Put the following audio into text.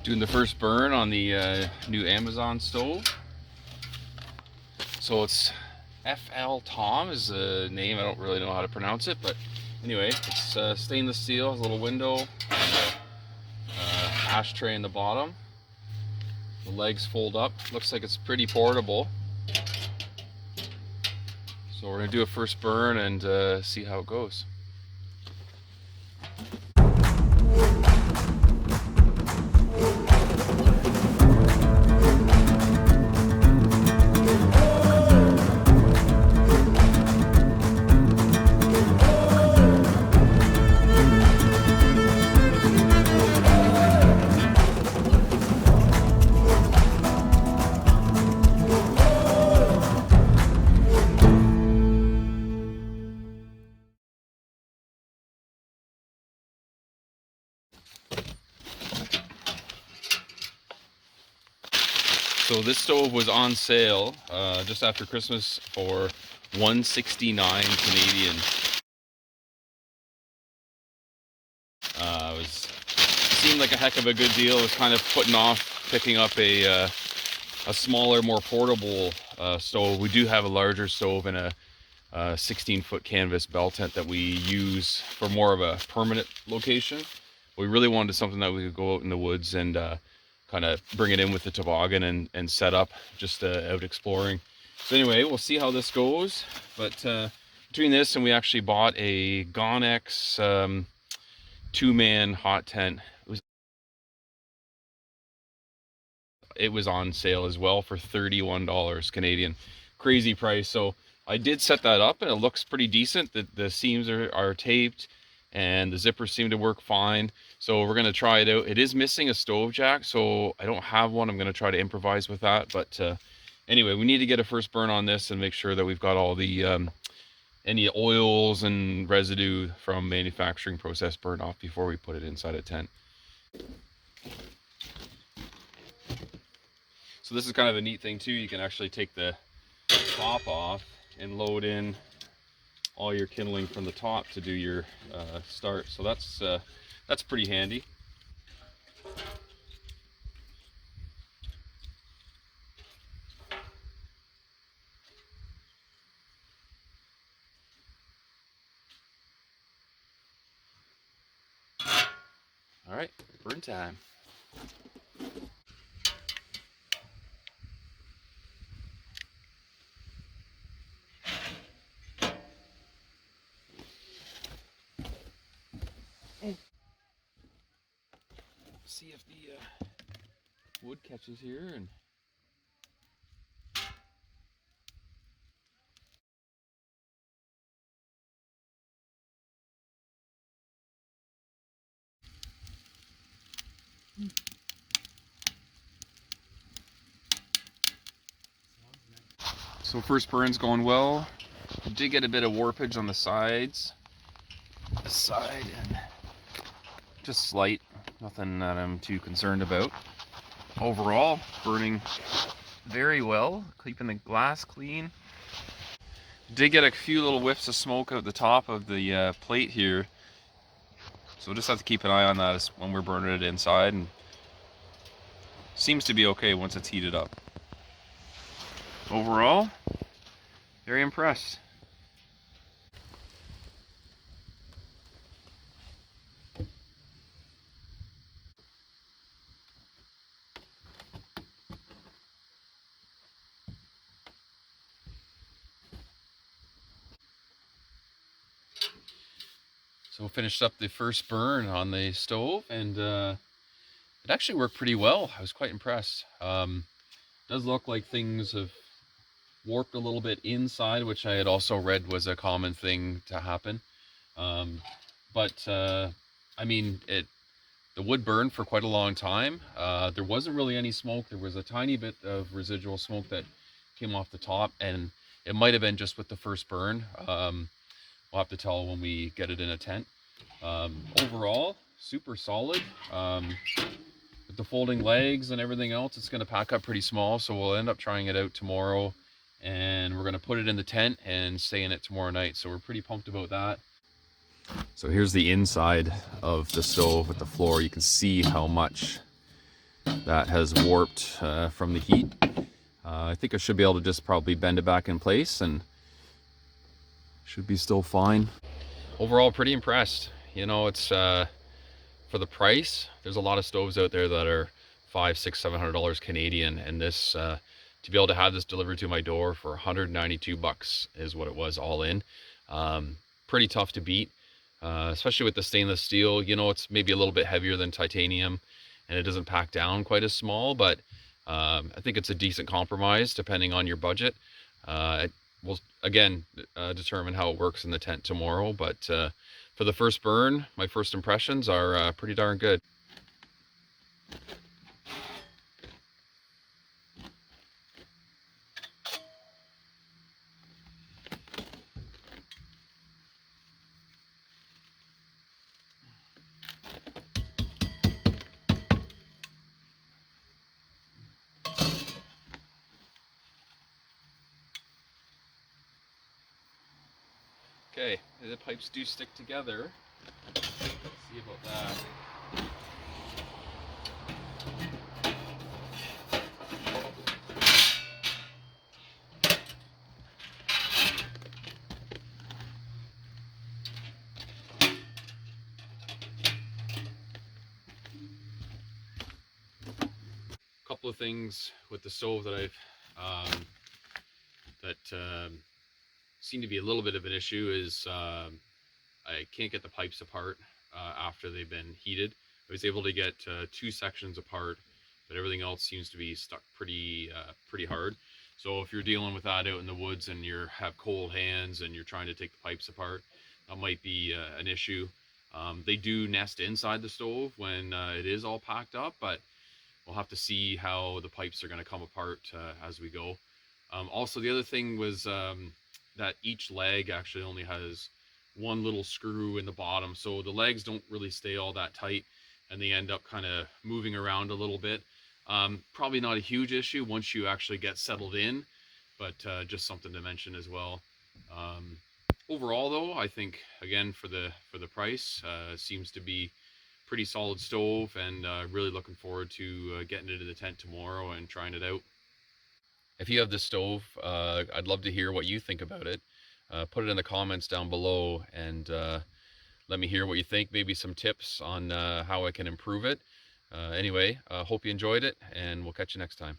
Doing the first burn on the new Amazon stove. So it's FL Tom is the name. I don't really know how to pronounce it, but anyway, it's stainless steel, has a little window, and ashtray in the bottom. The legs fold up. Looks like it's pretty portable. So we're gonna do a first burn and see how it goes. So this stove was on sale just after Christmas for $169 Canadian. Seemed like a heck of a good deal. I was kind of putting off picking up a smaller, more portable stove. We do have a larger stove and a 16-foot canvas bell tent that we use for more of a permanent location. We really wanted something that we could go out in the woods and kind of bring it in with the toboggan and set up just out exploring. So anyway, we'll see how this goes. But between this and we actually bought a Gonex 2-man hot tent. It was on sale as well for $31 Canadian. Crazy price. So I did set that up and it looks pretty decent. The seams are taped and the zippers seem to work fine. So we're going to try it out. It is missing a stove jack, so I don't have one. I'm going to try to improvise with that. But anyway, we need to get a first burn on this and make sure that we've got all the any oils and residue from manufacturing process burned off before we put it inside a tent. So this is kind of a neat thing too. You can actually take the top off and load in all your kindling from the top to do your start. So that's pretty handy. All right, burn time. See if the wood catches here and so first burn's going well. We did get a bit of warpage on the sides, this side, and just slight, nothing that I'm too concerned about. Overall, burning very well, keeping the glass clean. Did get a few little whiffs of smoke out the top of the plate here, so we'll just have to keep an eye on that when we're burning it inside, and seems to be okay once it's heated up. Overall, very impressed. So finished up the first burn on the stove, and it actually worked pretty well. I was quite impressed. Does look like things have warped a little bit inside, which I had also read was a common thing to happen. But I mean, the wood burned for quite a long time. There wasn't really any smoke. There was a tiny bit of residual smoke that came off the top, and it might have been just with the first burn. We'll have to tell when we get it in a tent. Overall, super solid. With the folding legs and everything else, it's going to pack up pretty small, so we'll end up trying it out tomorrow, and we're going to put it in the tent and stay in it tomorrow night, so we're pretty pumped about that. So here's the inside of the stove with the floor. You can see how much that has warped from the heat. I think I should be able to just probably bend it back in place and should be still fine. Overall, pretty impressed. You know, it's for the price. There's a lot of stoves out there that are $500, $600, $700 Canadian, and this to be able to have this delivered to my door for 192 bucks is what it was all in. Pretty tough to beat, especially with the stainless steel. You know, it's maybe a little bit heavier than titanium, and it doesn't pack down quite as small, but I think it's a decent compromise depending on your budget. We'll again determine how it works in the tent tomorrow, but for the first burn, my first impressions are pretty darn good. Okay, the pipes do stick together. Let's see about that. A couple of things with the stove that I've seem to be a little bit of an issue is I can't get the pipes apart after they've been heated. I was able to get 2 sections apart, but everything else seems to be stuck pretty hard. So if you're dealing with that out in the woods and you have cold hands and you're trying to take the pipes apart, that might be an issue. They do nest inside the stove when it is all packed up, but we'll have to see how the pipes are going to come apart as we go. Also, the other thing was that each leg actually only has one little screw in the bottom, so the legs don't really stay all that tight and they end up kind of moving around a little bit. Probably not a huge issue once you actually get settled in, but just something to mention as well. Overall though, I think again for the price, seems to be pretty solid stove, and really looking forward to getting it in the tent tomorrow and trying it out. If you have this stove, I'd love to hear what you think about it. Put it in the comments down below and let me hear what you think. Maybe some tips on how I can improve it. Anyway, hope you enjoyed it, and we'll catch you next time.